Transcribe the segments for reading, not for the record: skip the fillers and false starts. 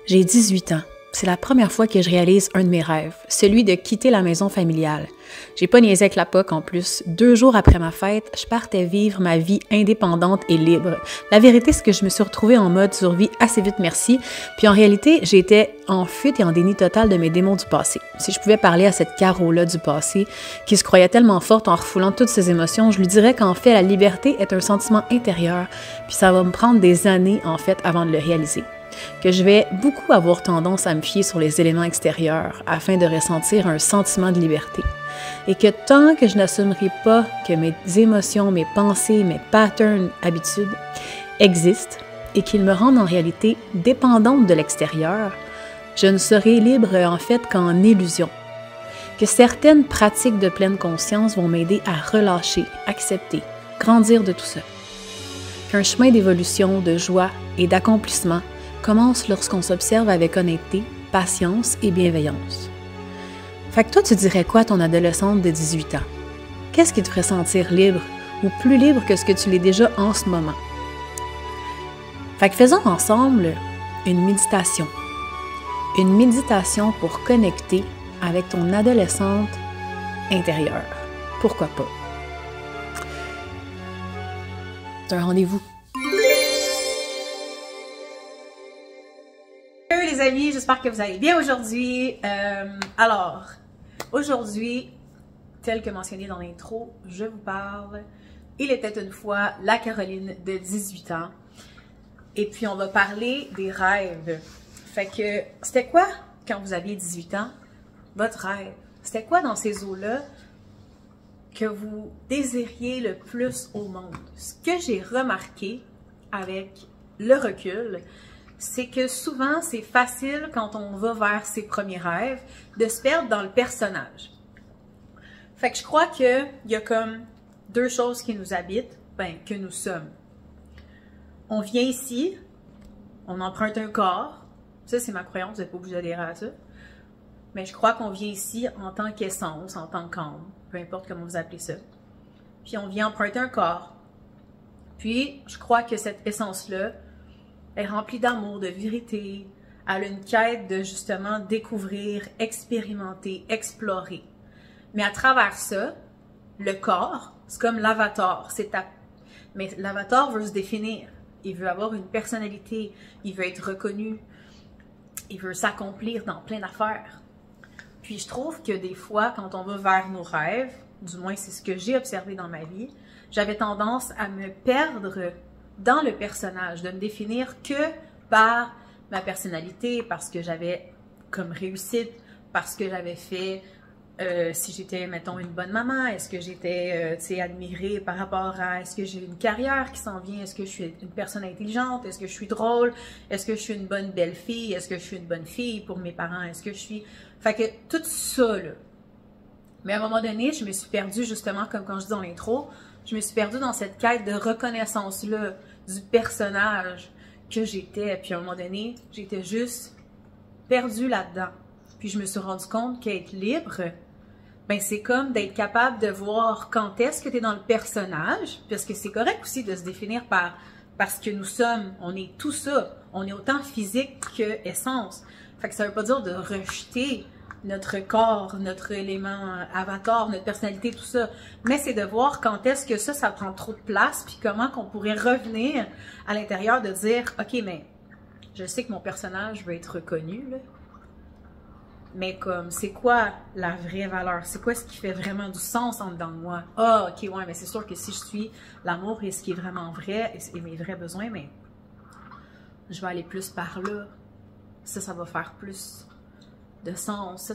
J'ai 18 ans. C'est la première fois que je réalise un de mes rêves, celui de quitter la maison familiale. J'ai pas niaisé avec la POC en plus. 2 jours après ma fête, je partais vivre ma vie indépendante et libre. La vérité, c'est que je me suis retrouvée en mode survie assez vite, merci. Puis en réalité, j'étais en fuite et en déni total de mes démons du passé. Si je pouvais parler à cette Caro-là du passé, qui se croyait tellement forte en refoulant toutes ses émotions, je lui dirais qu'en fait, la liberté est un sentiment intérieur, puis ça va me prendre des années, en fait, avant de le réaliser. Que je vais beaucoup avoir tendance à me fier sur les éléments extérieurs afin de ressentir un sentiment de liberté. Et que tant que je n'assumerai pas que mes émotions, mes pensées, mes patterns, habitudes existent et qu'ils me rendent en réalité dépendante de l'extérieur, je ne serai libre en fait qu'en illusion. Que certaines pratiques de pleine conscience vont m'aider à relâcher, accepter, grandir de tout ça. Qu'un chemin d'évolution, de joie et d'accomplissement commence lorsqu'on s'observe avec honnêteté, patience et bienveillance. Fait que toi, tu dirais quoi à ton adolescente de 18 ans? Qu'est-ce qui te ferait sentir libre ou plus libre que ce que tu l'es déjà en ce moment? Fait que faisons ensemble une méditation. Une méditation pour connecter avec ton adolescente intérieure. Pourquoi pas? C'est un rendez-vous. Les amis, j'espère que vous allez bien aujourd'hui. Aujourd'hui, tel que mentionné dans l'intro, je vous parle. Il était une fois la Caroline de 18 ans. Et puis, on va parler des rêves. Fait que, c'était quoi, quand vous aviez 18 ans, votre rêve? C'était quoi dans ces eaux-là que vous désiriez le plus au monde? Ce que j'ai remarqué avec le recul, c'est que souvent, c'est facile quand on va vers ses premiers rêves de se perdre dans le personnage. Fait que je crois qu'il y a comme 2 choses qui nous habitent, que nous sommes. On vient ici, on emprunte un corps. Ça, c'est ma croyance, vous n'êtes pas obligé d'adhérer à ça. Mais je crois qu'on vient ici en tant qu'essence, en tant qu'âme, peu importe comment vous appelez ça. Puis on vient emprunter un corps. Puis, je crois que cette essence-là est remplie d'amour, de vérité. Elle a une quête de justement découvrir, expérimenter, explorer. Mais à travers ça, le corps, c'est comme l'avatar. Mais l'avatar veut se définir. Il veut avoir une personnalité. Il veut être reconnu. Il veut s'accomplir dans plein d'affaires. Puis je trouve que des fois, quand on va vers nos rêves, du moins c'est ce que j'ai observé dans ma vie, j'avais tendance à me perdre dans le personnage, de me définir que par ma personnalité, parce que j'avais comme réussite, parce que j'avais fait, si j'étais, mettons, une bonne maman, est-ce que j'étais, admirée par rapport à, est-ce que j'ai une carrière qui s'en vient, est-ce que je suis une personne intelligente, est-ce que je suis drôle, est-ce que je suis une bonne belle-fille, est-ce que je suis une bonne fille pour mes parents, est-ce que je suis... Fait que tout ça, là. Mais à un moment donné, je me suis perdue, justement, comme quand je dis dans l'intro, je me suis perdue dans cette quête de reconnaissance-là, du personnage que j'étais. Puis à un moment donné, j'étais juste perdue là-dedans. Puis je me suis rendu compte qu'être libre, c'est comme d'être capable de voir quand est-ce que tu es dans le personnage, parce que c'est correct aussi de se définir parce que nous sommes, on est tout ça. On est autant physique que essence. Fait que ça veut pas dire de rejeter notre corps, notre élément avatar, notre personnalité, tout ça. Mais c'est de voir quand est-ce que ça prend trop de place, puis comment qu'on pourrait revenir à l'intérieur de dire, OK, mais je sais que mon personnage veut être reconnu, là. Mais comme, c'est quoi la vraie valeur? C'est quoi ce qui fait vraiment du sens en dedans de moi? Ah, OK, ouais, mais c'est sûr que si je suis l'amour et ce qui est vraiment vrai, et mes vrais besoins, mais je vais aller plus par là. Ça va faire plus de sens.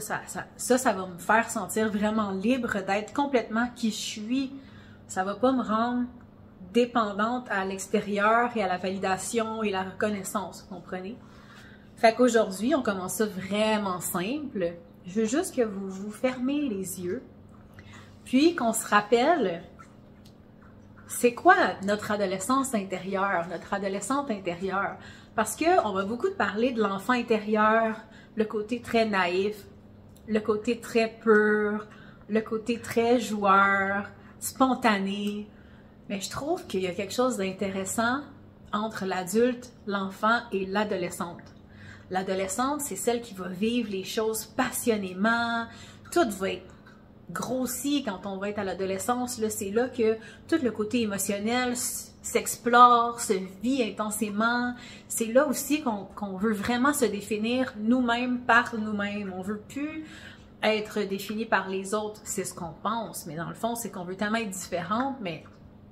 Ça va me faire sentir vraiment libre d'être complètement qui je suis. Ça va pas me rendre dépendante à l'extérieur et à la validation et la reconnaissance, vous comprenez? Fait qu'aujourd'hui, on commence ça vraiment simple. Je veux juste que vous fermez les yeux, puis qu'on se rappelle c'est quoi notre adolescence intérieure, notre adolescente intérieure. Parce qu'on va beaucoup parler de l'enfant intérieur, le côté très naïf, le côté très pur, le côté très joueur, spontané. Mais je trouve qu'il y a quelque chose d'intéressant entre l'adulte, l'enfant et l'adolescente. L'adolescente, c'est celle qui va vivre les choses passionnément. Tout va être grossi quand on va être à l'adolescence. C'est là que tout le côté émotionnel s'explore, se vit intensément. C'est là aussi qu'on veut vraiment se définir nous-mêmes par nous-mêmes. On veut plus être défini par les autres, c'est ce qu'on pense, mais dans le fond, c'est qu'on veut tellement être différente, mais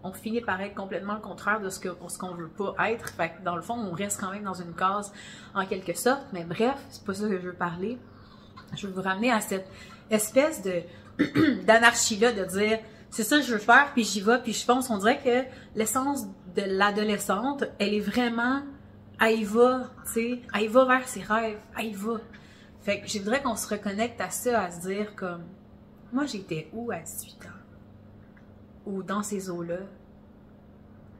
on finit par être complètement le contraire de ce qu'on veut pas être. Fait que dans le fond, on reste quand même dans une case en quelque sorte, mais bref, c'est pas ça que je veux parler. Je veux vous ramener à cette espèce d'anarchie-là, de dire c'est ça que je veux faire, puis j'y vais, puis je pense. On dirait que l'essence de l'adolescente, elle est vraiment, elle y va, tu sais, elle y va vers ses rêves, elle y va. Fait que je voudrais qu'on se reconnecte à ça, à se dire comme, moi j'étais où à 18 ans? Ou dans ces eaux-là?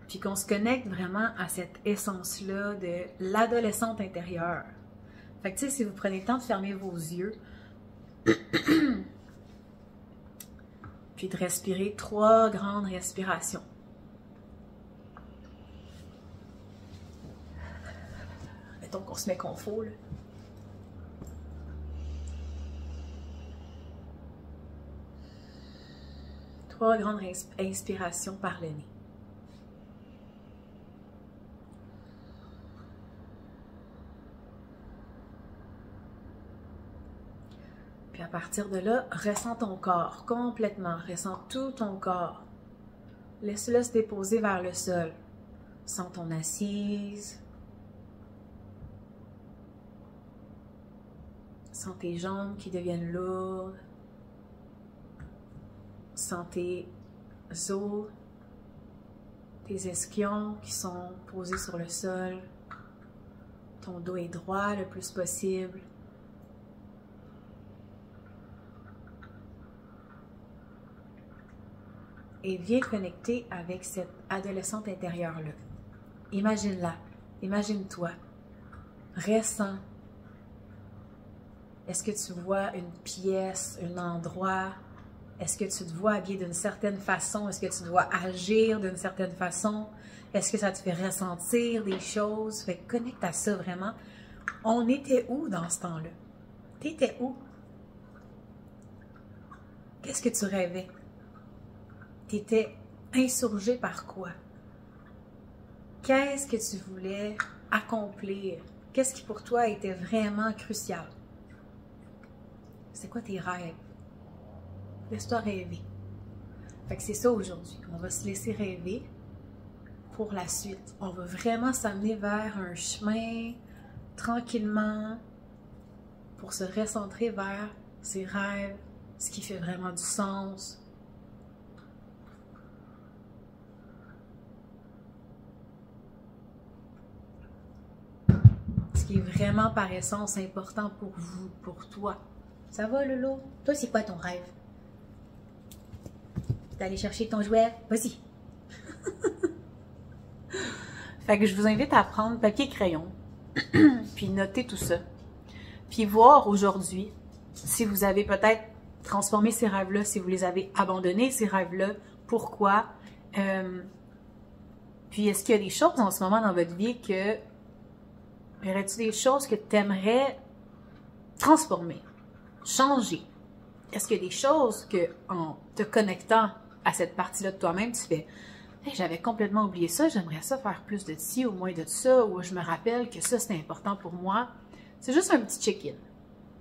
Puis qu'on se connecte vraiment à cette essence-là de l'adolescente intérieure. Fait que tu sais, si vous prenez le temps de fermer vos yeux, puis de respirer 3 grandes respirations. Mettons qu'on se met confort, là. Trois grandes inspirations par le nez. Puis à partir de là, ressens ton corps complètement, ressens tout ton corps. Laisse-le se déposer vers le sol. Sens ton assise. Sens tes jambes qui deviennent lourdes. Sens tes os, tes ischions qui sont posés sur le sol. Ton dos est droit le plus possible. Et viens connecter avec cette adolescente intérieure-là. Imagine-la, imagine-toi, ressens. Est-ce que tu vois une pièce, un endroit? Est-ce que tu te vois habillé d'une certaine façon? Est-ce que tu dois agir d'une certaine façon? Est-ce que ça te fait ressentir des choses? Fait que connecte à ça vraiment. On était où dans ce temps-là? T'étais où? Qu'est-ce que tu rêvais? T'étais insurgé par quoi? Qu'est-ce que tu voulais accomplir? Qu'est-ce qui pour toi était vraiment crucial? C'est quoi tes rêves? Laisse-toi rêver. Fait que c'est ça aujourd'hui. On va se laisser rêver pour la suite. On va vraiment s'amener vers un chemin tranquillement pour se recentrer vers ses rêves, ce qui fait vraiment du sens. Ce qui est vraiment par essence important pour vous, pour toi. Ça va, Lolo? Toi, c'est quoi ton rêve? D'aller chercher ton jouet? Vas-y! Fait que je vous invite à prendre papier et crayon, puis noter tout ça. Puis voir aujourd'hui si vous avez peut-être transformé ces rêves-là, si vous les avez abandonnés, ces rêves-là, pourquoi? Puis est-ce qu'il y a des choses en ce moment dans votre vie que... Y aurait-il des choses que tu aimerais transformer, changer? Est-ce qu'il y a des choses que, en te connectant à cette partie-là de toi-même, tu fais hey, « J'avais complètement oublié ça, j'aimerais ça faire plus de ci ou moins de ça, ou je me rappelle que ça, c'est important pour moi. » C'est juste un petit check-in.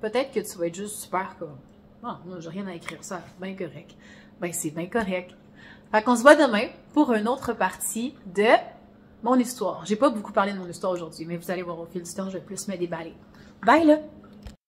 Peut-être que tu vas être juste super comme « Non, moi, j'ai rien à écrire ça, c'est bien correct. » Ben, c'est bien correct. Fait qu'on se voit demain pour une autre partie de mon histoire. J'ai pas beaucoup parlé de mon histoire aujourd'hui, mais vous allez voir au fil du temps, je vais plus me déballer. Bye là!